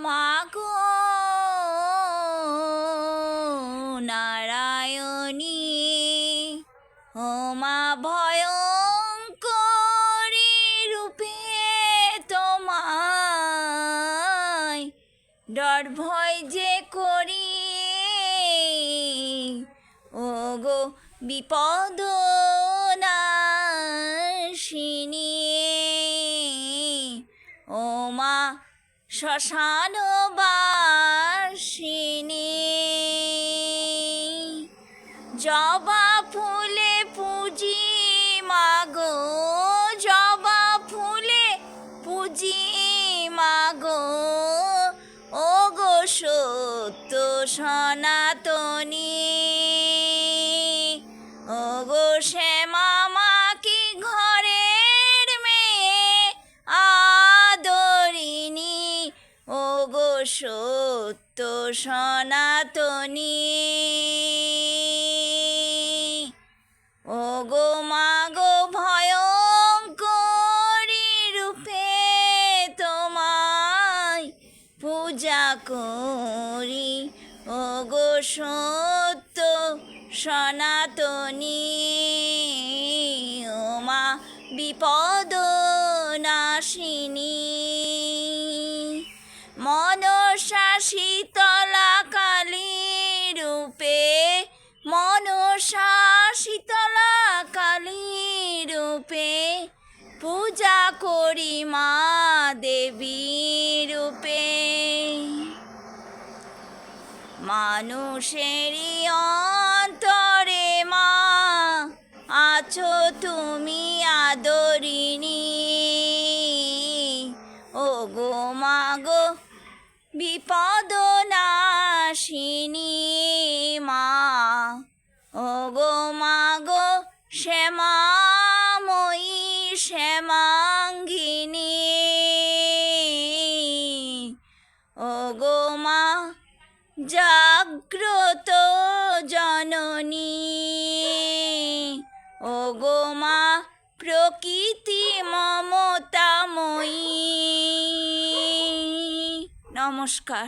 মাগো নারায়ণী, ও মা ভয়ঙ্করী রূপে তোমায় ডর ভয় যে করি, ও গো বিপদ নাশিনী, ও মা শ্মশানবাসিনী। জবা ফুলে পুজি মাগো, জবা ফুলে পুজি মাগো, ও গো সত্য সনাতনী, ও গো শ্যামা মা কি ঘরের মেয়ে আদরিনী, ও গো সত্য সনাতনী, ও গো মাগো ভয়ঙ্করী রূপে তোমায় পূজা করি, ও গো সত্য সনাতনী, ও মা বিপদ নাশিনী। মনসা শীতলা কালী রূপে, মনসা শীতলা কালী রূপে পূজা করি মা দেবী রূপে। মানুষেরই অন্তরে মা আছো তুমি আদরিনী, ও গো মাগো বিপদ নাশিনী মা, ও গো মাগো শ্যামাময়ী শ্যামাঙ্গিনী, ও গো মা জাগ্রত জননী, ও গো মা প্রকৃতি মমতাময়ী। নমস্কার।